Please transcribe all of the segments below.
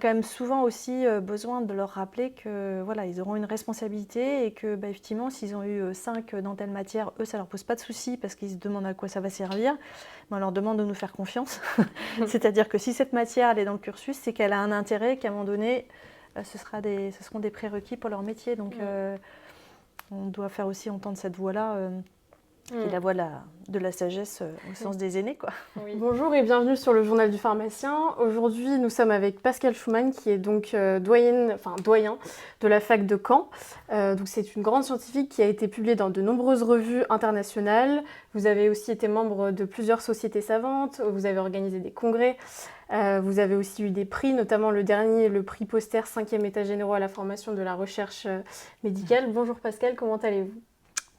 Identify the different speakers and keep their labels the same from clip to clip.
Speaker 1: quand même souvent aussi besoin de leur rappeler que voilà, ils auront une responsabilité et que effectivement, s'ils ont eu 5 dans telle matière, eux, ça leur pose pas de soucis parce qu'ils se demandent à quoi ça va servir. Mais on leur demande de nous faire confiance. C'est-à-dire que si cette matière elle est dans le cursus, c'est qu'elle a un intérêt, qu'à un moment donné, ce seront des prérequis pour leur métier. Donc on doit faire aussi entendre cette voix-là, qui est la voix de la sagesse au sens des aînés, quoi.
Speaker 2: Oui. Bonjour et bienvenue sur le Journal du pharmacien. Aujourd'hui, nous sommes avec Pascale Schumann, qui est donc doyen de la fac de Caen. Donc c'est une grande scientifique qui a été publiée dans de nombreuses revues internationales. Vous avez aussi été membre de plusieurs sociétés savantes, vous avez organisé des congrès, vous avez aussi eu des prix, notamment le dernier, le prix Poster 5e état généraux à la formation de la recherche médicale. Bonjour Pascale, comment allez-vous ?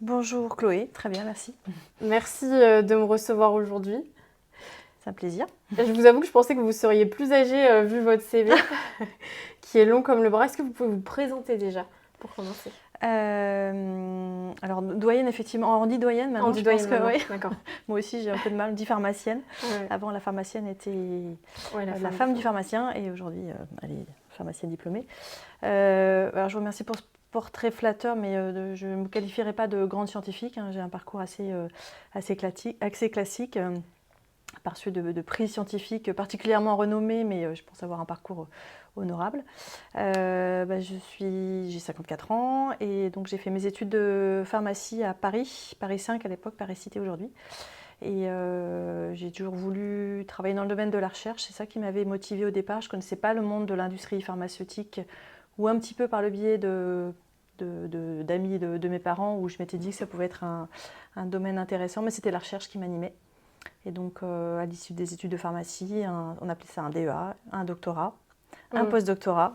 Speaker 1: Bonjour Chloé, très bien, merci.
Speaker 2: Merci de me recevoir aujourd'hui.
Speaker 1: C'est un plaisir.
Speaker 2: Je vous avoue que je pensais que vous seriez plus âgée vu votre CV, qui est long comme le bras. Est-ce que vous pouvez vous présenter déjà, pour commencer ?
Speaker 1: Alors, doyenne, effectivement, on dit doyenne maintenant, je pense que oui.
Speaker 2: D'accord.
Speaker 1: Moi aussi, j'ai un peu de mal, on dit pharmacienne.
Speaker 2: Ouais.
Speaker 1: Avant, la pharmacienne était
Speaker 2: la
Speaker 1: femme du pharmacien et aujourd'hui, elle est pharmacienne diplômée. Alors, je vous remercie pour ce portrait flatteur, mais je ne me qualifierais pas de grande scientifique. J'ai un parcours assez classique. Par suite de prix scientifiques particulièrement renommés, mais je pense avoir un parcours honorable. J'ai 54 ans et donc j'ai fait mes études de pharmacie à Paris 5 à l'époque, Paris Cité aujourd'hui. Et j'ai toujours voulu travailler dans le domaine de la recherche, c'est ça qui m'avait motivée au départ. Je ne connaissais pas le monde de l'industrie pharmaceutique, ou un petit peu par le biais d'amis de mes parents, où je m'étais dit que ça pouvait être un domaine intéressant, mais c'était la recherche qui m'animait. Et donc, à l'issue des études de pharmacie, on appelait ça un DEA, un doctorat, un post-doctorat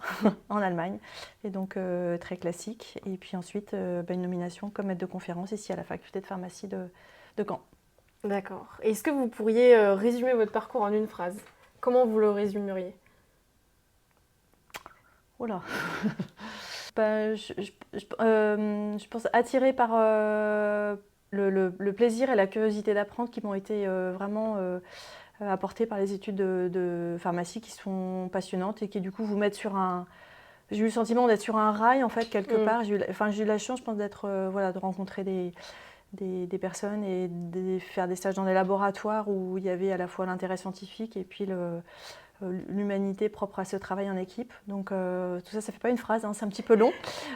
Speaker 1: en Allemagne. Et donc, très classique. Et puis ensuite, une nomination comme maître de conférence ici à la faculté de pharmacie de Caen.
Speaker 2: D'accord. Est-ce que vous pourriez résumer votre parcours en une phrase ? Comment vous le résumeriez ?
Speaker 1: Oh là je pense attirée par le plaisir et la curiosité d'apprendre qui m'ont été vraiment apportés par les études de pharmacie qui sont passionnantes et qui du coup vous mettent sur un... J'ai eu le sentiment d'être sur un rail en fait quelque part. J'ai eu la chance je pense d'être, de rencontrer des personnes et de faire des stages dans des laboratoires où il y avait à la fois l'intérêt scientifique et puis l'humanité propre à ce travail en équipe. Donc tout ça, ça fait pas une phrase, c'est un petit peu long.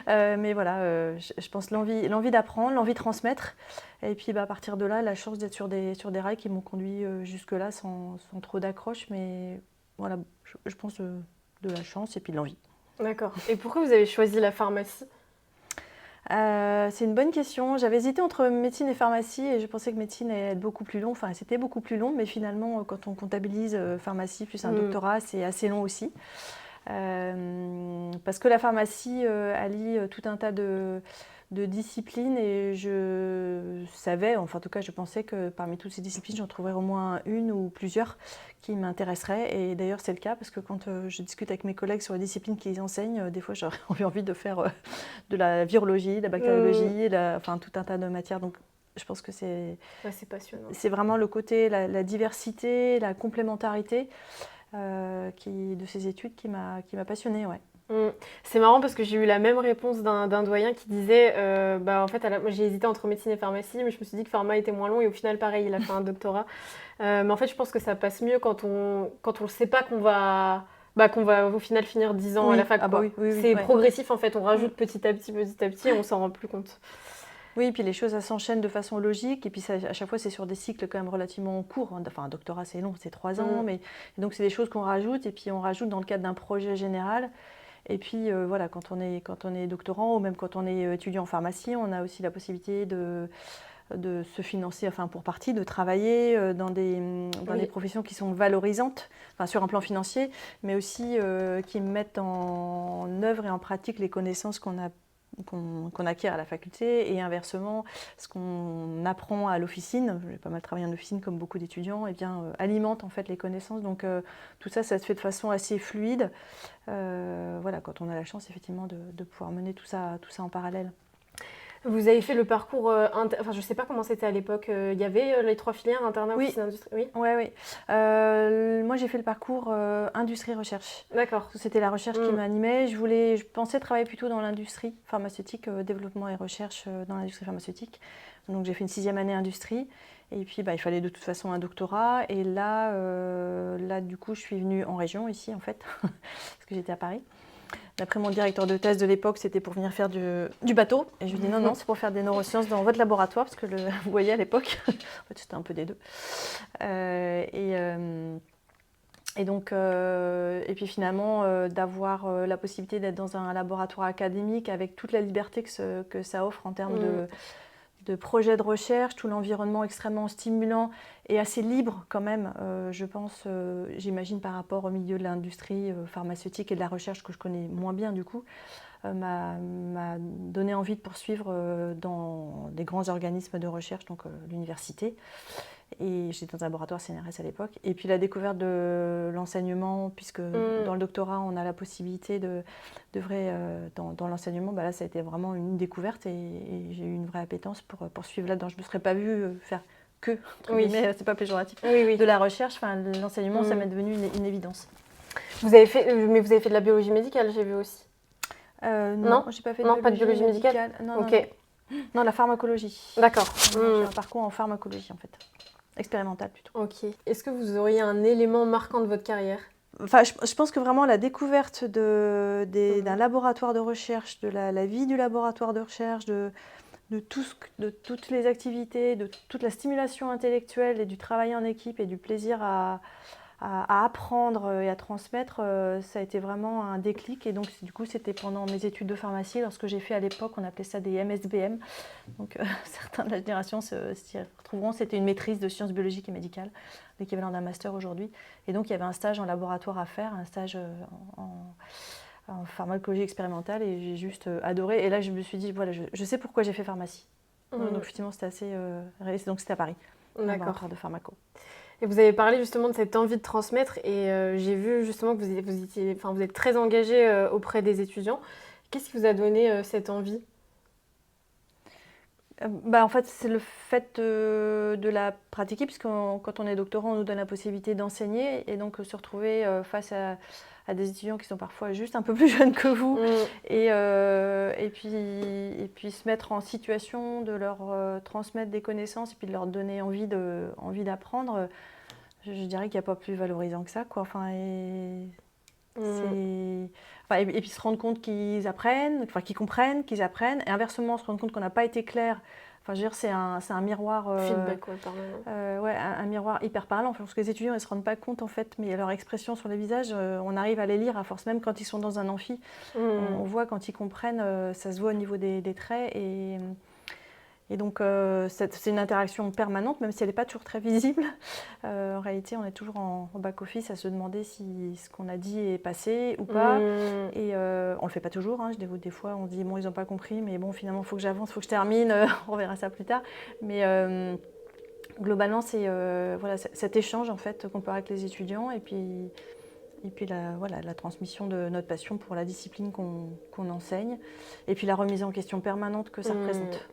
Speaker 1: Mais voilà, je pense l'envie d'apprendre, l'envie de transmettre. Et puis à partir de là, la chance d'être sur des rails qui m'ont conduit jusque-là sans trop d'accroche. Mais voilà, je pense de la chance et puis de l'envie.
Speaker 2: D'accord. Et pourquoi vous avez choisi la pharmacie ?
Speaker 1: C'est une bonne question. J'avais hésité entre médecine et pharmacie et je pensais que médecine allait être beaucoup plus long. Enfin, c'était beaucoup plus long, mais finalement, quand on comptabilise pharmacie plus un doctorat, c'est assez long aussi. Parce que la pharmacie allie tout un tas de disciplines et je savais, enfin en tout cas je pensais que parmi toutes ces disciplines j'en trouverais au moins une ou plusieurs qui m'intéresseraient et d'ailleurs c'est le cas parce que quand je discute avec mes collègues sur les disciplines qu'ils enseignent, des fois j'aurais envie de faire de la virologie, de la bactériologie, enfin tout un tas de matières donc je pense que c'est
Speaker 2: passionnant.
Speaker 1: C'est vraiment le côté, la diversité, la complémentarité de ces études qui m'a passionnée, ouais.
Speaker 2: C'est marrant parce que j'ai eu la même réponse d'un doyen qui disait en fait, moi j'ai hésité entre médecine et pharmacie, mais je me suis dit que pharma était moins long et au final, pareil, il a fait un doctorat. Mais en fait, je pense que ça passe mieux quand on ne sait pas qu'on va au final finir 10 ans à la fac. C'est progressif en fait, on rajoute petit à petit et on s'en rend plus compte.
Speaker 1: Oui, et puis les choses s'enchaînent de façon logique, et puis ça, à chaque fois c'est sur des cycles quand même relativement courts. Enfin, un doctorat c'est long, c'est 3 ans, mais donc c'est des choses qu'on rajoute, et puis on rajoute dans le cadre d'un projet général. Et puis voilà, quand on est doctorant ou même quand on est étudiant en pharmacie, on a aussi la possibilité de se financer, enfin pour partie, de travailler dans des professions qui sont valorisantes, enfin sur un plan financier, mais aussi qui mettent en œuvre et en pratique les connaissances qu'on acquiert à la faculté et inversement, ce qu'on apprend à l'officine, j'ai pas mal travaillé en officine comme beaucoup d'étudiants, et bien alimente en fait les connaissances. Donc tout ça, ça se fait de façon assez fluide. Voilà, quand on a la chance effectivement de pouvoir mener tout ça en parallèle.
Speaker 2: Vous avez fait le parcours, enfin je sais pas comment c'était à l'époque, il y avait les 3 filières, internat,
Speaker 1: Oui,
Speaker 2: officine, industrie, oui?
Speaker 1: ouais, oui. Moi, j'ai fait le parcours industrie-recherche.
Speaker 2: D'accord.
Speaker 1: C'était la recherche qui
Speaker 2: Mmh.
Speaker 1: m'animait. Je pensais travailler plutôt dans l'industrie pharmaceutique, développement et recherche dans l'industrie pharmaceutique. Donc j'ai fait une 6e année industrie. Et puis il fallait de toute façon un doctorat. Et là, du coup, je suis venue en région ici en fait, parce que j'étais à Paris. D'après mon directeur de thèse de l'époque, c'était pour venir faire du bateau. Et je lui dis non, c'est pour faire des neurosciences dans votre laboratoire, parce que vous voyez à l'époque, en fait c'était un peu des deux. Et donc, et puis finalement, d'avoir la possibilité d'être dans un laboratoire académique avec toute la liberté que ça offre en termes de projets de recherche, tout l'environnement extrêmement stimulant et assez libre quand même, je pense, j'imagine par rapport au milieu de l'industrie pharmaceutique et de la recherche que je connais moins bien du coup, m'a donné envie de poursuivre dans des grands organismes de recherche, donc l'université. Et j'étais dans un laboratoire CNRS à l'époque. Et puis la découverte de l'enseignement, puisque dans le doctorat, on a la possibilité d'œuvrer dans l'enseignement, là, ça a été vraiment une découverte et j'ai eu une vraie appétence pour poursuivre là-dedans. Je ne me serais pas vue faire que, entre guillemets, c'est pas péjoratif, de la recherche. L'enseignement, ça m'est devenu une évidence.
Speaker 2: Vous avez fait, mais vous avez fait de la biologie médicale, j'ai vu aussi.
Speaker 1: Non, j'ai pas fait
Speaker 2: pas de biologie médicale.
Speaker 1: Non,
Speaker 2: ok.
Speaker 1: Non, la pharmacologie.
Speaker 2: D'accord.
Speaker 1: J'ai un parcours en pharmacologie en fait. Expérimental plutôt.
Speaker 2: Ok. Est-ce que vous auriez un élément marquant de votre carrière?
Speaker 1: Enfin, je pense que vraiment la découverte d'un laboratoire de recherche, de la vie du laboratoire de recherche, de toutes les activités, de toute la stimulation intellectuelle et du travail en équipe et du plaisir à apprendre et à transmettre, ça a été vraiment un déclic. Et donc, du coup, c'était pendant mes études de pharmacie, lorsque j'ai fait à l'époque, on appelait ça des MSBM. Donc, certains de la génération s'y retrouveront. C'était une maîtrise de sciences biologiques et médicales, l'équivalent d'un master aujourd'hui. Et donc, il y avait un stage en laboratoire à faire, un stage en pharmacologie expérimentale, et j'ai juste adoré. Et là, je me suis dit, voilà, je sais pourquoi j'ai fait pharmacie. Donc, effectivement, c'était assez réaliste. Donc, c'était à Paris, laboratoire de pharmaco.
Speaker 2: Et vous avez parlé justement de cette envie de transmettre et j'ai vu justement que vous êtes très engagé auprès des étudiants. Qu'est-ce qui vous a donné cette envie?
Speaker 1: En fait, c'est le fait de la pratiquer, puisque quand on est doctorant, on nous donne la possibilité d'enseigner et donc se retrouver face à des étudiants qui sont parfois juste un peu plus jeunes que vous et puis se mettre en situation de leur transmettre des connaissances et puis de leur donner envie d'apprendre. Je dirais qu'il n'y a pas plus valorisant que ça, quoi. Et puis se rendre compte qu'ils apprennent, qu'ils comprennent, qu'ils apprennent, et inversement se rendre compte qu'on n'a pas été clair. Enfin, je veux dire, c'est un miroir.
Speaker 2: Feedback, parlant.
Speaker 1: Un miroir hyper parlant. Parce que les étudiants, ils se rendent pas compte en fait, mais leur expression sur les visages, on arrive à les lire à force, même quand ils sont dans un amphi. On voit quand ils comprennent, ça se voit au niveau des traits et donc, c'est une interaction permanente, même si elle n'est pas toujours très visible. En réalité, on est toujours en back-office à se demander si ce qu'on a dit est passé ou pas. Et on ne le fait pas toujours. Des fois, on dit, bon, ils n'ont pas compris, mais bon, finalement, il faut que j'avance, il faut que je termine. On verra ça plus tard. Mais globalement, c'est cet échange en fait, qu'on peut avoir avec les étudiants et puis la transmission de notre passion pour la discipline qu'on enseigne. Et puis la remise en question permanente que ça représente.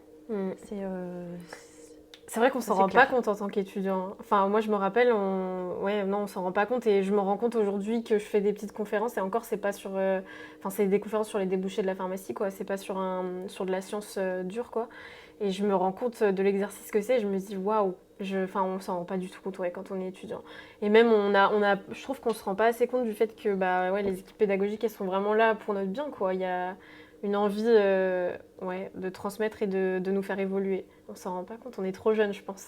Speaker 2: C'est vrai qu'on s'en rend pas compte en tant qu'étudiant. Enfin, moi, je me rappelle, on s'en rend pas compte et je me rends compte aujourd'hui que je fais des petites conférences et encore, c'est pas sur, c'est des conférences sur les débouchés de la pharmacie, quoi. C'est pas sur de la science dure, quoi. Et je me rends compte de l'exercice que c'est. Et je me dis, waouh. On s'en rend pas du tout compte quand on est étudiant. Et même, je trouve qu'on se rend pas assez compte du fait que, les équipes pédagogiques, elles sont vraiment là pour notre bien, quoi. Il y a une envie de transmettre et de nous faire évoluer. On s'en rend pas compte, on est trop jeune, je pense.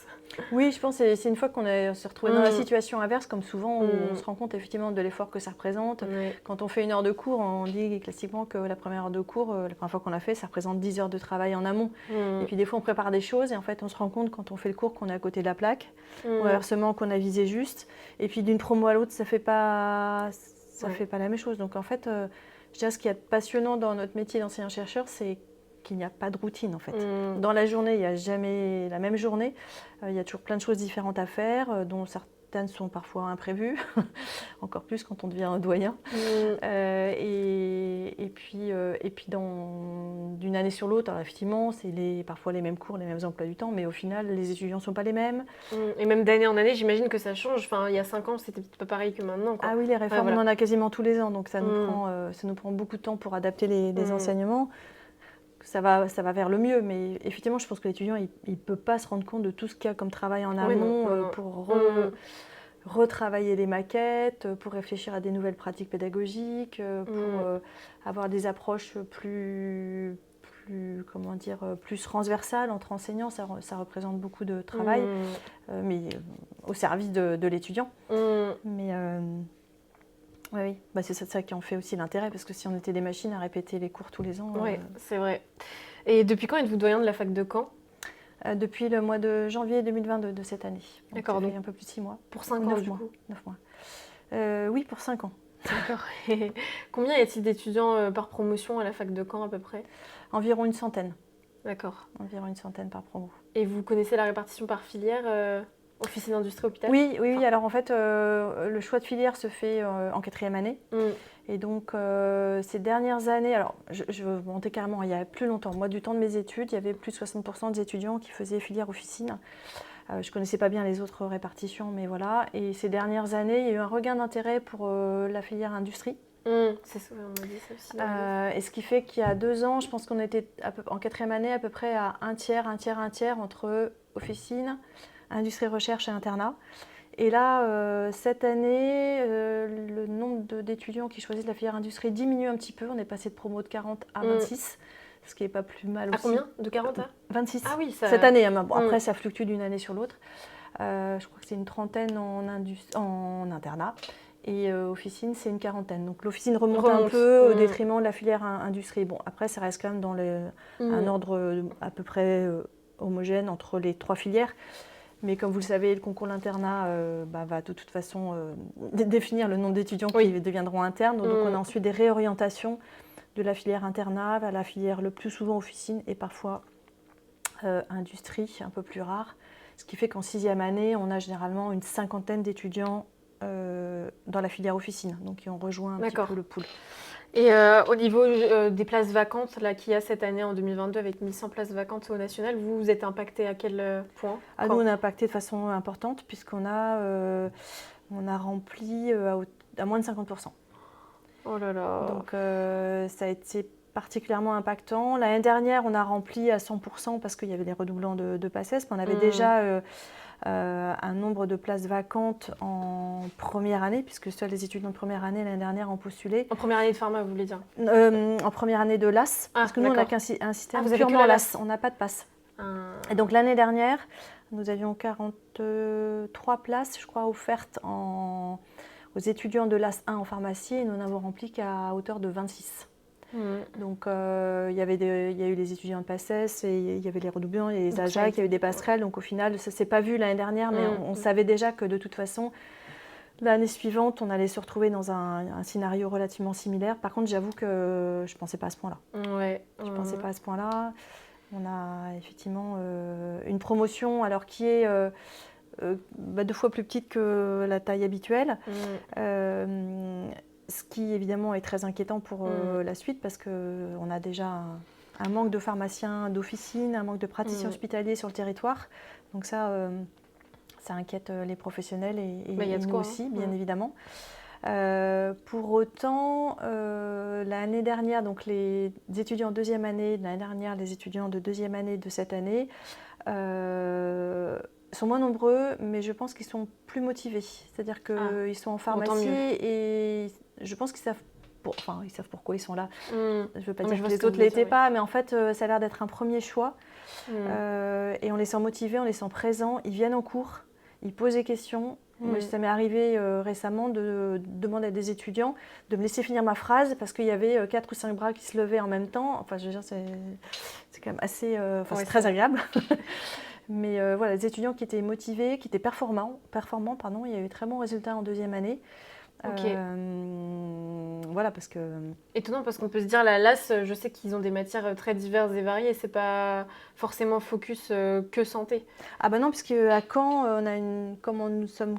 Speaker 1: Oui, je pense que c'est une fois qu'on s'est retrouvé dans la situation inverse, comme souvent, où on se rend compte effectivement de l'effort que ça représente. Quand on fait une heure de cours, on dit classiquement que la première heure de cours, la première fois qu'on l'a fait, ça représente 10 heures de travail en amont. Et puis des fois, on prépare des choses et en fait, on se rend compte quand on fait le cours qu'on est à côté de la plaque, ou inversement qu'on a visé juste. Et puis d'une promo à l'autre, ça fait pas la même chose. Donc en fait, je dirais ce qui est passionnant dans notre métier d'enseignant-chercheur, c'est qu'il n'y a pas de routine en fait. Dans la journée, il n'y a jamais la même journée. Il y a toujours plein de choses différentes à faire, dont certaines sont parfois imprévues, encore plus quand on devient un doyen. Et puis d'une année sur l'autre, alors effectivement, c'est parfois les mêmes cours, les mêmes emplois du temps, mais au final, les étudiants ne sont pas les mêmes.
Speaker 2: Et même d'année en année, j'imagine que ça change. Enfin, il y a 5 ans, c'était peut-être pas pareil que maintenant, quoi.
Speaker 1: Ah oui, les réformes,
Speaker 2: voilà.
Speaker 1: on en a quasiment tous les ans, donc ça nous prend beaucoup de temps pour adapter les enseignements. Ça va vers le mieux, mais effectivement, je pense que l'étudiant, il ne peut pas se rendre compte de tout ce qu'il y a comme travail en amont pour retravailler les maquettes, pour réfléchir à des nouvelles pratiques pédagogiques, pour avoir des approches plus transversales entre enseignants. Ça représente beaucoup de travail, mais au service de l'étudiant. Mais oui, bah c'est ça qui en fait aussi l'intérêt, parce que si on était des machines à répéter les cours tous les ans...
Speaker 2: Oui, c'est vrai. Et depuis quand êtes-vous doyen de la fac de Caen ?
Speaker 1: Depuis le mois de janvier 2022 de cette année.
Speaker 2: D'accord,
Speaker 1: donc un peu plus de 6 mois.
Speaker 2: Pour 5 ans,
Speaker 1: 9 mois. 9 mois. Oui, pour 5 ans.
Speaker 2: D'accord. Et combien y a-t-il d'étudiants par promotion à la fac de Caen à peu près ?
Speaker 1: Environ une centaine.
Speaker 2: D'accord.
Speaker 1: Environ une centaine par promo.
Speaker 2: Et vous connaissez la répartition par filière officine industrie hôpital ?
Speaker 1: Oui. Alors en fait, le choix de filière se fait en 4e année. Et donc ces dernières années, alors je veux monter carrément, il y a plus longtemps, moi du temps de mes études, il y avait plus de 60% des étudiants qui faisaient filière officine. Je ne connaissais pas bien les autres répartitions, mais voilà. Et ces dernières années, il y a eu un regain d'intérêt pour la filière industrie.
Speaker 2: C'est ça, on m'a dit ça aussi.
Speaker 1: Et ce qui fait qu'il y a 2 ans, je pense qu'on était en 4e année à peu près à un tiers entre officine, industrie, recherche et internat. Et là, cette année, le nombre d'étudiants qui choisissent la filière industrie diminue un petit peu. On est passé de promo de 40 à 26, ce qui n'est pas plus mal aussi.
Speaker 2: À combien ? De 40 à
Speaker 1: 26.
Speaker 2: Ah oui,
Speaker 1: cette année. Bon, après, ça fluctue d'une année sur l'autre. Je crois que c'est une trentaine en internat. Et officine, c'est une quarantaine. Donc l'officine remonte un peu au détriment de la filière industrie. Bon, après, ça reste quand même dans un ordre à peu près homogène entre les 3 filières. Mais comme vous le savez, le concours d'internat va de toute façon définir le nombre d'étudiants qui deviendront internes. Donc on a ensuite des réorientations de la filière internat vers la filière le plus souvent officine et parfois industrie, un peu plus rare. Ce qui fait qu'en 6e année, on a généralement une cinquantaine d'étudiants dans la filière officine, donc qui ont rejoint un petit peu le pool.
Speaker 2: Et au niveau des places vacantes qu'il y a cette année en 2022 avec 1100 places vacantes au national, vous êtes impacté à quel point ?
Speaker 1: Nous, on est impacté de façon importante puisqu'on a rempli à moins de 50%.
Speaker 2: Oh là là.
Speaker 1: Donc ça a été particulièrement impactant. L'année dernière, on a rempli à 100% parce qu'il y avait des redoublants de PACES, mais on avait déjà un nombre de places vacantes en première année, puisque seuls les étudiants de première année l'année dernière ont postulé.
Speaker 2: En première année de pharma, vous voulez dire ?
Speaker 1: En première année de LAS, parce que nous, on n'a qu'un système purement LAS, on n'a pas de passe. Et donc l'année dernière, nous avions 43 places, je crois, offertes aux étudiants de LAS 1 en pharmacie, et nous n'en avons rempli qu'à hauteur de 26. Donc il y a eu les étudiants de PACES, et il y avait les redoublants, et les AJAC, il y a eu des passerelles. Donc au final, ça ne s'est pas vu l'année dernière, mais on savait déjà que de toute façon, l'année suivante, on allait se retrouver dans un scénario relativement similaire. Par contre, j'avoue que je ne pensais pas à ce point-là. Je ne pensais pas à ce point-là. On a effectivement une promotion alors qui est 2 fois plus petite que la taille habituelle. Ce qui évidemment est très inquiétant pour la suite parce qu'on a déjà un manque de pharmaciens d'officine, un manque de praticiens hospitaliers sur le territoire. Donc ça inquiète les professionnels et nous aussi, bien évidemment. Pour autant, l'année dernière, donc les étudiants en 2e année de l'année dernière, les étudiants de 2e année de cette année, sont moins nombreux, mais je pense qu'ils sont plus motivés. C'est-à-dire qu'ils sont en pharmacie et je pense qu'ils savent pourquoi ils sont là. Je ne veux pas dire que les autres ne l'étaient pas, mais en fait, ça a l'air d'être un premier choix. Et on les sent motivés, on les sent présents. Ils viennent en cours, ils posent des questions. Moi, ça m'est arrivé récemment de demander à des étudiants de me laisser finir ma phrase parce qu'il y avait 4 ou 5 bras qui se levaient en même temps. Enfin, je veux dire, c'est quand même assez... c'est très agréable. Mais voilà, les étudiants qui étaient motivés, qui étaient performants, il y a eu très bons résultats en 2e année. Voilà, parce que...
Speaker 2: Étonnant, parce qu'on peut se dire, la LAS, je sais qu'ils ont des matières très diverses et variées, c'est pas forcément focus que santé.
Speaker 1: Ah bah non, puisque à Caen, nous sommes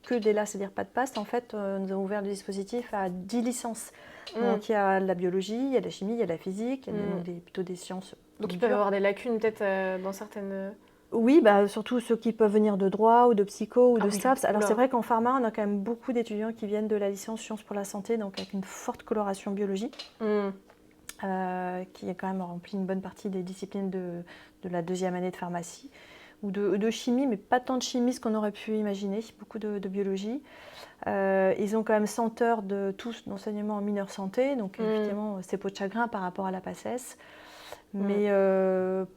Speaker 1: que des LAS, c'est-à-dire pas de PAST, en fait, nous avons ouvert le dispositif à 10 licences. Donc il y a de la biologie, il y a de la chimie, il y a de la physique, il y a donc plutôt des sciences.
Speaker 2: Donc ils peuvent avoir des lacunes peut-être dans certaines...
Speaker 1: Oui, surtout ceux qui peuvent venir de droit ou de psycho ou de STAPS. Alors
Speaker 2: Oula.
Speaker 1: c'est vrai qu'en pharma, on a quand même beaucoup d'étudiants qui viennent de la licence sciences pour la santé, donc avec une forte coloration biologie, qui a quand même rempli une bonne partie des disciplines de la deuxième année de pharmacie, ou de chimie, mais pas tant de chimie ce qu'on aurait pu imaginer, beaucoup de biologie. Ils ont quand même 100 heures de tous d'enseignement en mineur santé, donc évidemment c'est peau de chagrin par rapport à la PACES. Mais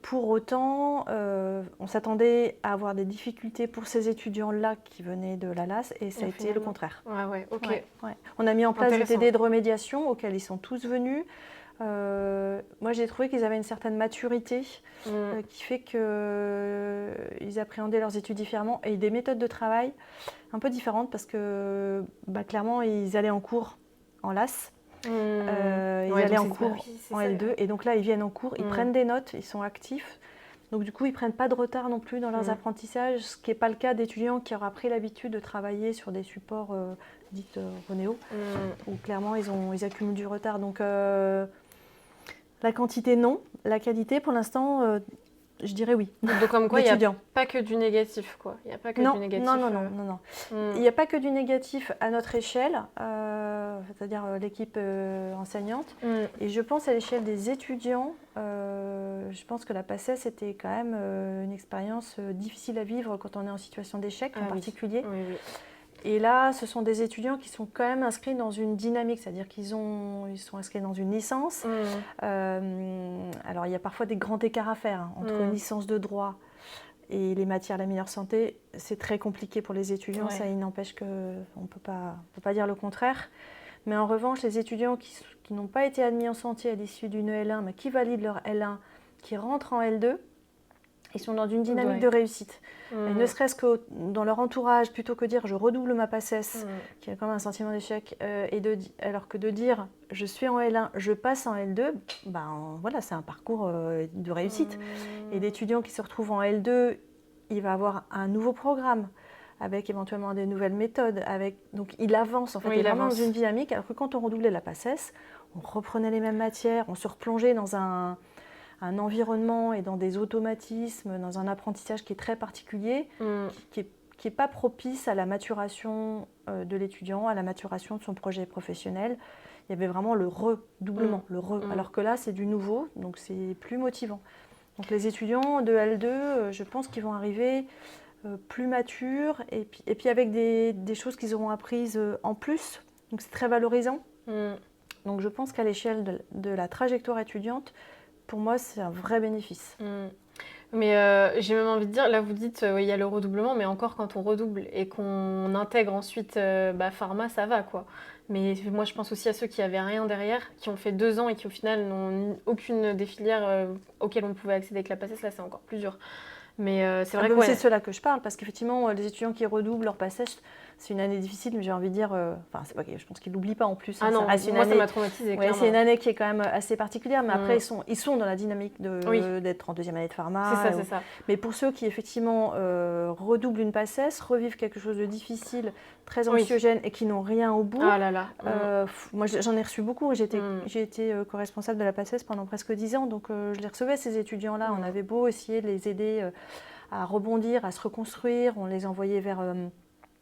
Speaker 1: pour autant, on s'attendait à avoir des difficultés pour ces étudiants-là qui venaient de la LAS, et ça a été le contraire.
Speaker 2: Ok.
Speaker 1: On a mis en place des TD de remédiation auxquels ils sont tous venus. Moi, j'ai trouvé qu'ils avaient une certaine maturité qui fait qu'ils appréhendaient leurs études différemment et des méthodes de travail un peu différentes parce que clairement, ils allaient en cours en LAS. Ils allaient en cours en L2 et donc là ils viennent en cours, ils prennent des notes, ils sont actifs, donc du coup ils prennent pas de retard non plus dans leurs apprentissages, ce qui n'est pas le cas d'étudiants qui auraient pris l'habitude de travailler sur des supports dits Ronéo, où clairement ils accumulent du retard. Donc la quantité non, la qualité pour l'instant je dirais oui.
Speaker 2: Donc comme quoi, il n'y a pas que du négatif, quoi. Il n'y a pas que du négatif.
Speaker 1: Non. Il n'y a pas que du négatif à notre échelle, c'est-à-dire l'équipe enseignante. Et je pense à l'échelle des étudiants, je pense que la PACES était quand même une expérience difficile à vivre quand on est en situation d'échec en particulier.
Speaker 2: Oui.
Speaker 1: Et là, ce sont des étudiants qui sont quand même inscrits dans une dynamique, c'est-à-dire ils sont inscrits dans une licence. Alors, il y a parfois des grands écarts à faire entre une licence de droit et les matières de la mineure santé. C'est très compliqué pour les étudiants, ça il n'empêche qu'on ne peut pas dire le contraire. Mais en revanche, les étudiants qui n'ont pas été admis en santé à l'issue d'une L1, mais qui valident leur L1, qui rentrent en L2, ils sont dans une dynamique de réussite. Et ne serait-ce que dans leur entourage, plutôt que dire je redouble ma PACES, qui a quand même un sentiment d'échec, alors que de dire je suis en L1, je passe en L2, voilà, c'est un parcours de réussite. Et l'étudiant qui se retrouve en L2, il va avoir un nouveau programme, avec éventuellement des nouvelles méthodes. Donc il avance, en fait, il est vraiment dans une dynamique, alors que quand on redoublait la PACES, on reprenait les mêmes matières, on se replongeait dans un environnement et dans des automatismes, dans un apprentissage qui est très particulier, qui n'est pas propice à la maturation de l'étudiant, à la maturation de son projet professionnel. Il y avait vraiment le redoublement, alors que là, c'est du nouveau, donc c'est plus motivant. Donc les étudiants de L2, je pense qu'ils vont arriver plus matures et puis avec des choses qu'ils auront apprises en plus, donc c'est très valorisant. Donc je pense qu'à l'échelle de la trajectoire étudiante, pour moi, c'est un vrai bénéfice.
Speaker 2: Mais j'ai même envie de dire, là vous dites, il y a le redoublement, mais encore quand on redouble et qu'on intègre ensuite pharma, ça va quoi. Mais moi je pense aussi à ceux qui n'avaient rien derrière, qui ont fait 2 ans et qui au final n'ont aucune des filières auxquelles on pouvait accéder avec la PACES, là c'est encore plus dur. Mais c'est vrai que
Speaker 1: c'est de cela que je parle, parce qu'effectivement, les étudiants qui redoublent leur PACES, c'est une année difficile, mais j'ai envie de dire, je pense qu'ils l'oublient pas en plus.
Speaker 2: Ah non, moi ça m'a traumatisée.
Speaker 1: C'est une année qui est quand même assez particulière, mais après ils sont dans la dynamique d'être en deuxième année de pharma.
Speaker 2: C'est ça.
Speaker 1: Mais pour ceux qui effectivement redoublent une PACES, revivent quelque chose de difficile, très anxiogène et qui n'ont rien au bout. Moi j'en ai reçu beaucoup. J'ai été co-responsable de la PACES pendant presque 10 ans, donc je les recevais ces étudiants-là. On avait beau essayer de les aider à rebondir, à se reconstruire, on les envoyait vers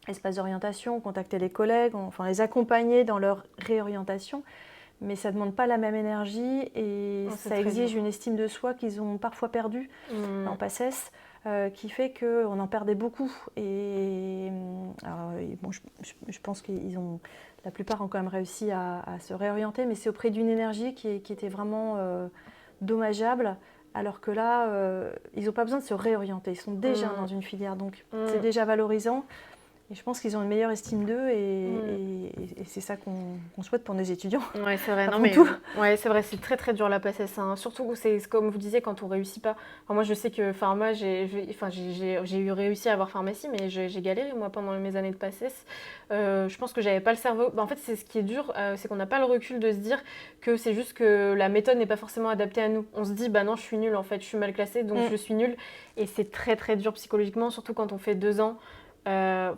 Speaker 1: espace d'orientation, on contactait les collègues, les accompagnait dans leur réorientation, mais ça ne demande pas la même énergie et ça exige une estime de soi qu'ils ont parfois perdue en PACES, qui fait qu'on en perdait beaucoup. Je pense la plupart ont quand même réussi à se réorienter, mais c'est auprès d'une énergie qui était vraiment dommageable. Alors que là, ils n'ont pas besoin de se réorienter, ils sont déjà dans une filière, donc c'est déjà valorisant. Et je pense qu'ils ont une meilleure estime d'eux et c'est ça qu'on souhaite pour nos étudiants.
Speaker 2: Oui, c'est vrai. C'est vrai, c'est très très dur la PACES. Surtout, c'est comme vous disiez, quand on ne réussit pas. Moi, je sais que pharma, j'ai eu réussi à avoir pharmacie, mais j'ai galéré moi pendant mes années de PACES. Je pense que j'avais pas le cerveau. En fait, c'est ce qui est dur, c'est qu'on n'a pas le recul de se dire que c'est juste que la méthode n'est pas forcément adaptée à nous. On se dit, non, je suis nulle en fait, je suis mal classée, donc je suis nulle. Et c'est très très dur psychologiquement, surtout quand on fait 2 ans.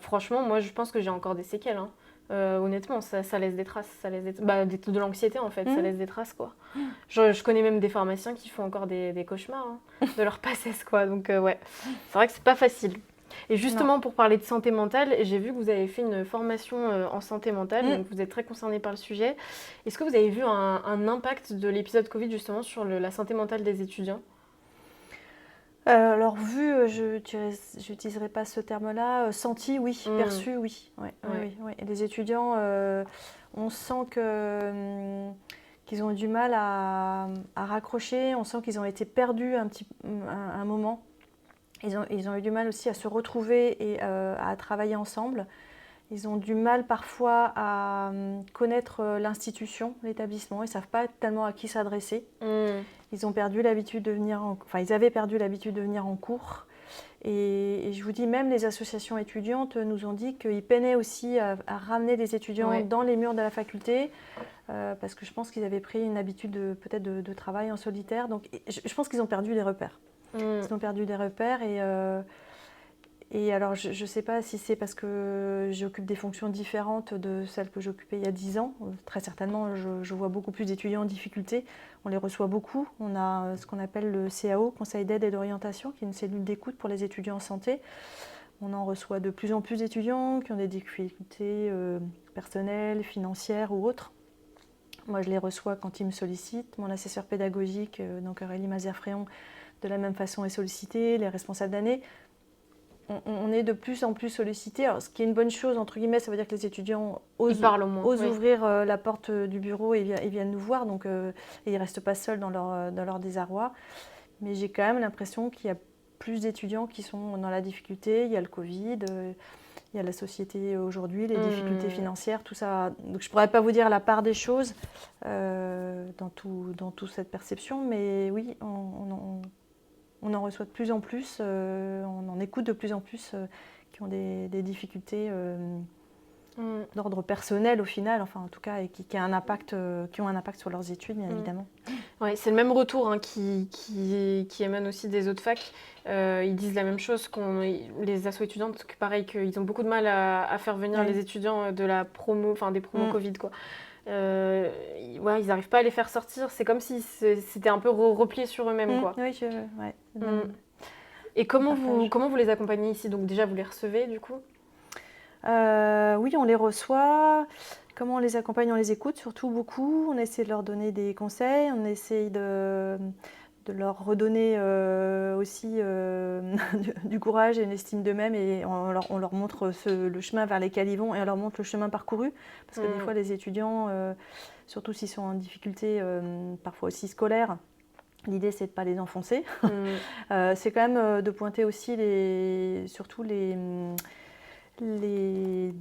Speaker 2: Franchement, moi, je pense que j'ai encore des séquelles, hein. Honnêtement, ça laisse des traces. Ça laisse de l'anxiété, en fait. Ça laisse des traces, quoi. Je connais même des pharmaciens qui font encore des cauchemars de leur passesse, quoi. Donc, ouais, c'est vrai que c'est pas facile. Et justement, pour parler de santé mentale, j'ai vu que vous avez fait une formation en santé mentale, donc vous êtes très concerné par le sujet. Est-ce que vous avez vu un impact de l'épisode Covid, justement, sur la santé mentale des étudiants?
Speaker 1: Alors vu, je n'utiliserai pas ce terme-là, senti oui, perçu oui. Ouais, ouais. Oui, oui. Et les étudiants, on sent qu'ils ont eu du mal à raccrocher, on sent qu'ils ont été perdus un moment. Ils ont eu du mal aussi à se retrouver et à travailler ensemble. Ils ont du mal parfois à connaître l'institution, l'établissement. Ils ne savent pas tellement à qui s'adresser. Ils ont perdu l'habitude de venir ils avaient perdu l'habitude de venir en cours. Et je vous dis, même les associations étudiantes nous ont dit qu'ils peinaient aussi à ramener les étudiants dans les murs de la faculté, parce que je pense qu'ils avaient pris une habitude peut-être de travail en solitaire. Donc je pense qu'ils ont perdu les repères. Ils ont perdu des repères et alors je ne sais pas si c'est parce que j'occupe des fonctions différentes de celles que j'occupais il y a 10 ans. Très certainement, je vois beaucoup plus d'étudiants en difficulté. On les reçoit beaucoup. On a ce qu'on appelle le CAO, Conseil d'aide et d'orientation, qui est une cellule d'écoute pour les étudiants en santé. On en reçoit de plus en plus d'étudiants qui ont des difficultés personnelles, financières ou autres. Moi, je les reçois quand ils me sollicitent. Mon assesseur pédagogique, donc Aurélie Mazère-Fréon, de la même façon est sollicité, les responsables d'année. On est de plus en plus sollicité. Alors, ce qui est une bonne chose, entre guillemets, ça veut dire que les étudiants osent ouvrir la porte du bureau et viennent nous voir. Donc, et ils ne restent pas seuls dans leur désarroi. Mais j'ai quand même l'impression qu'il y a plus d'étudiants qui sont dans la difficulté. Il y a le Covid, il y a la société aujourd'hui, les difficultés financières, tout ça. Donc, je ne pourrais pas vous dire la part des choses dans toute cette perception. Mais oui, on en reçoit de plus en plus, on en écoute de plus en plus qui ont des difficultés d'ordre personnel au final, enfin en tout cas, et qui ont un impact sur leurs études, bien évidemment.
Speaker 2: Ouais, c'est le même retour qui émane aussi des autres facs. Ils disent la même chose, les assos étudiantes, pareil, qu'ils ont beaucoup de mal à faire venir les étudiants de la promo, enfin des promos Covid, quoi. Ils n'arrivent pas à les faire sortir. C'est comme si c'était un peu replié sur eux-mêmes, quoi.
Speaker 1: Oui,
Speaker 2: Et comment vous les accompagnez ici? Donc déjà, vous les recevez, du coup?
Speaker 1: Oui, on les reçoit. Comment on les accompagne? On les écoute surtout beaucoup. On essaie de leur donner des conseils. On essaie de leur redonner aussi du courage et une estime d'eux-mêmes. Et on leur montre le chemin vers lequel ils vont et on leur montre le chemin parcouru. Parce que des fois, les étudiants, surtout s'ils sont en difficulté, parfois aussi scolaire, l'idée, c'est de ne pas les enfoncer. C'est quand même de pointer aussi surtout les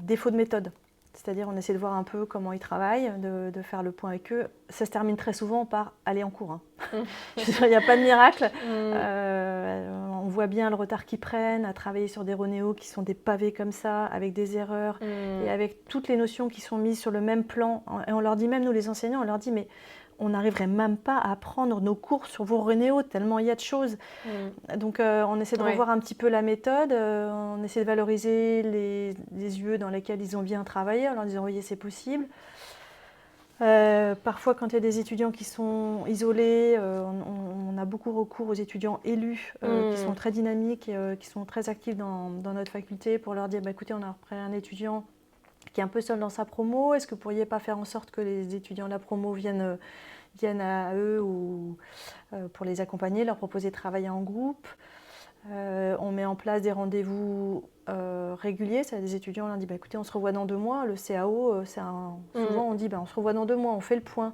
Speaker 1: défauts de méthode. C'est-à-dire, on essaie de voir un peu comment ils travaillent, de faire le point avec eux. Ça se termine très souvent par aller en cours. Il n'y a pas de miracle. On voit bien le retard qu'ils prennent à travailler sur des Ronéo qui sont des pavés comme ça, avec des erreurs et avec toutes les notions qui sont mises sur le même plan. Et on leur dit, même nous les enseignants, on leur dit, mais on n'arriverait même pas à prendre nos cours sur vos Ronéo, tellement il y a de choses. Donc on essaie de revoir un petit peu la méthode, on essaie de valoriser les UE dans lesquels ils ont bien travaillé, en leur disant oui, c'est possible. Parfois, quand il y a des étudiants qui sont isolés, on a beaucoup recours aux étudiants élus qui sont très dynamiques et qui sont très actifs dans notre faculté pour leur dire écoutez, on a repris un étudiant qui est un peu seul dans sa promo, est-ce que vous ne pourriez pas faire en sorte que les étudiants de la promo viennent à eux ou pour les accompagner, leur proposer de travailler en groupe. On met en place des rendez-vous réguliers. Ça, des étudiants, on leur dit écoutez, on se revoit dans 2 mois. Le CAO, souvent on dit on se revoit dans 2 mois, on fait le point.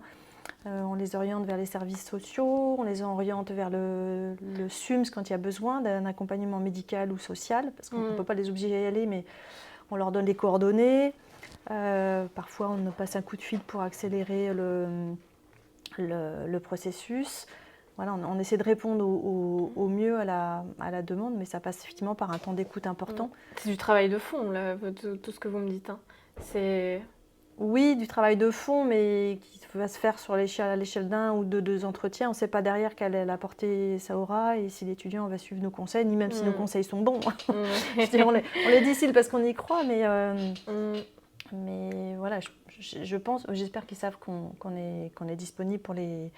Speaker 1: On les oriente vers les services sociaux, on les oriente vers le SUMS quand il y a besoin d'un accompagnement médical ou social, parce qu'on ne peut pas les obliger à y aller, mais on leur donne les coordonnées. Parfois, on nous passe un coup de fil pour accélérer le processus. Voilà, on essaie de répondre au mieux à la demande, mais ça passe effectivement par un temps d'écoute important.
Speaker 2: C'est du travail de fond, là, tout ce que vous me dites. C'est
Speaker 1: Oui, du travail de fond, mais qui va se faire à l'échelle d'un ou de deux entretiens. On ne sait pas derrière quelle est la portée ça aura et si l'étudiant va suivre nos conseils, ni même si nos conseils sont bons. Je veux dire, on les distille parce qu'on y croit, mais voilà, je pense, j'espère qu'ils savent qu'on est disponible pour les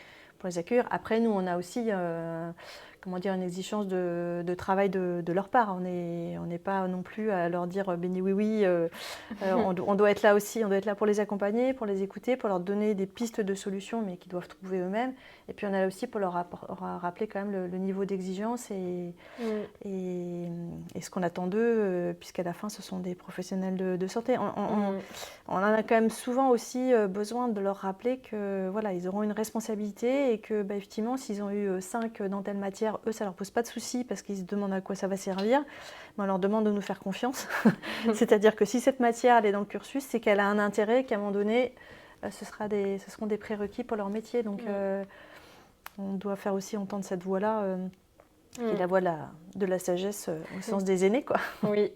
Speaker 1: accueillir. Après, nous, on a aussi une exigence de travail de leur part. On n'est pas non plus à leur dire béni oui, oui. On doit être là aussi, on doit être là pour les accompagner, pour les écouter, pour leur donner des pistes de solutions, mais qu'ils doivent trouver eux-mêmes. Et puis, on est là aussi pour leur rappeler quand même le niveau d'exigence et ce qu'on attend d'eux, puisqu'à la fin, ce sont des professionnels de santé. On en a quand même souvent aussi besoin de leur rappeler que voilà, ils auront une responsabilité et que effectivement, s'ils ont eu 5 dans telle matière, eux, ça leur pose pas de soucis parce qu'ils se demandent à quoi ça va servir. Mais on leur demande de nous faire confiance. C'est-à-dire que si cette matière elle est dans le cursus, c'est qu'elle a un intérêt, qu'à un moment donné, ce seront des prérequis pour leur métier. Donc, on doit faire aussi entendre cette voix-là. Qui est la voie de la sagesse au sens des aînés, quoi.
Speaker 2: Oui.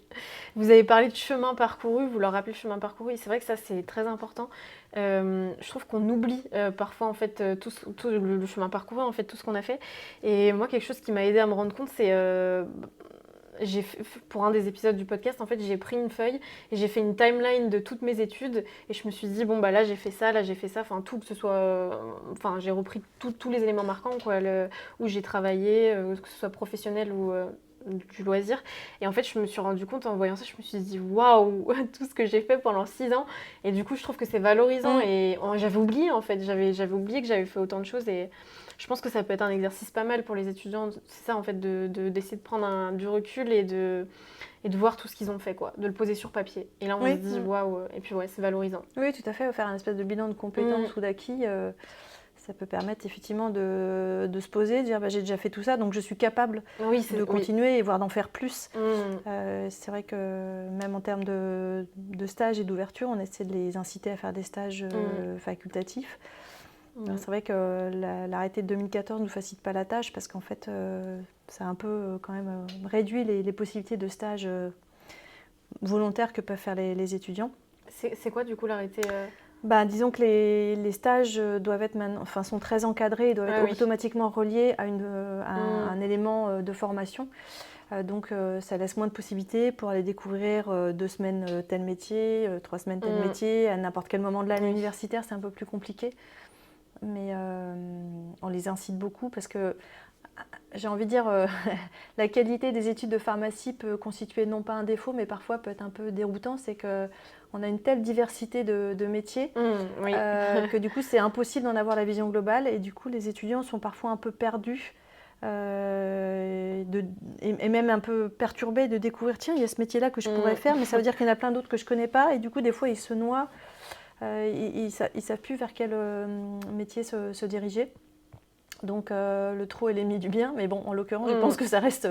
Speaker 2: Vous avez parlé de chemin parcouru, vous leur rappelez le chemin parcouru, et c'est vrai que ça, c'est très important. Je trouve qu'on oublie parfois, en fait, tout le chemin parcouru, en fait, tout ce qu'on a fait. Et moi, quelque chose qui m'a aidé à me rendre compte, c'est... pour un des épisodes du podcast, en fait, j'ai pris une feuille et j'ai fait une timeline de toutes mes études et je me suis dit, bon, bah là, j'ai fait ça, enfin, tout, que ce soit... Enfin, j'ai repris tous les éléments marquants, quoi, où j'ai travaillé, que ce soit professionnel ou du loisir. Et en fait, je me suis rendu compte en voyant ça, je me suis dit, waouh, tout ce que j'ai fait pendant 6 ans. Et du coup, je trouve que c'est valorisant. Et j'avais oublié, en fait, j'avais oublié que j'avais fait autant de choses et... Je pense que ça peut être un exercice pas mal pour les étudiants, c'est ça en fait, d'essayer de prendre du recul et de voir tout ce qu'ils ont fait, quoi, de le poser sur papier. Et là on se dit waouh, et puis ouais, c'est valorisant.
Speaker 1: Oui, tout à fait, faire un espèce de bilan de compétences ou d'acquis, ça peut permettre effectivement de se poser, de dire j'ai déjà fait tout ça, donc je suis capable de continuer et voire d'en faire plus. C'est vrai que même en termes de stages et d'ouverture, on essaie de les inciter à faire des stages facultatifs. C'est vrai que l'arrêté de 2014 ne nous facilite pas la tâche parce qu'en fait, ça a un peu quand même réduit les possibilités de stage volontaires que peuvent faire les étudiants.
Speaker 2: C'est quoi du coup l'arrêté
Speaker 1: Disons que les stages doivent être sont très encadrés et doivent être automatiquement reliés à un élément de formation. Donc ça laisse moins de possibilités pour aller découvrir 2 semaines tel métier, 3 semaines tel métier. À n'importe quel moment de l'année universitaire, c'est un peu plus compliqué. Mais on les incite beaucoup parce que j'ai envie de dire la qualité des études de pharmacie peut constituer non pas un défaut mais parfois peut être un peu déroutant, c'est qu'on a une telle diversité de métiers que du coup c'est impossible d'en avoir la vision globale et du coup les étudiants sont parfois un peu perdus et même un peu perturbés de découvrir tiens il y a ce métier là que je pourrais faire mais ça veut dire qu'il y en a plein d'autres que je connais pas et du coup des fois ils se noient. Ils ne savent plus vers quel métier se diriger. Donc le trop est l'ennemi du bien, mais bon, en l'occurrence, je pense que ça reste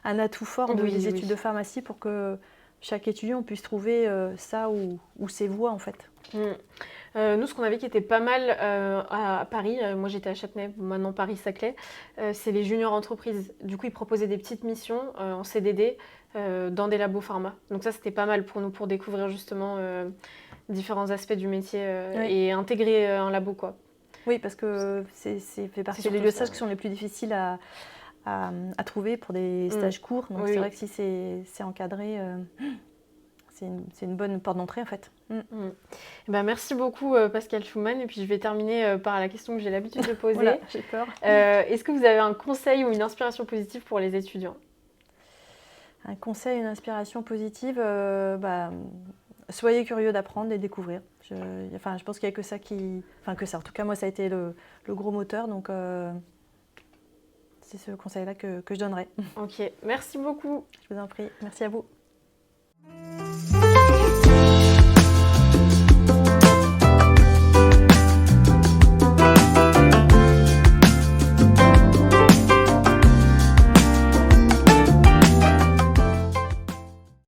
Speaker 1: un atout fort des études de pharmacie pour que chaque étudiant puisse trouver ça ou ses voies en fait.
Speaker 2: Nous, ce qu'on avait qui était pas mal à Paris, moi j'étais à Châtenay, maintenant Paris-Saclay, c'est les juniors entreprises. Du coup, ils proposaient des petites missions en CDD dans des labos pharma. Donc ça, c'était pas mal pour nous pour découvrir justement différents aspects du métier et intégrer un labo, quoi.
Speaker 1: Oui, parce que c'est fait partie des lieux de stage qui sont les plus difficiles à trouver pour des stages courts. Donc c'est vrai que si c'est encadré, c'est une bonne porte d'entrée en fait.
Speaker 2: Merci beaucoup Pascale Schumann. Et puis je vais terminer par la question que j'ai l'habitude de poser.
Speaker 1: Voilà, j'ai peur.
Speaker 2: Est-ce que vous avez un conseil ou une inspiration positive pour les étudiants ?
Speaker 1: Un conseil, une inspiration positive, soyez curieux d'apprendre et découvrir. Je pense qu'il n'y a que ça En tout cas, moi, ça a été le gros moteur. Donc, c'est ce conseil-là que je donnerais.
Speaker 2: Ok, merci beaucoup.
Speaker 1: Je vous en prie. Merci à vous.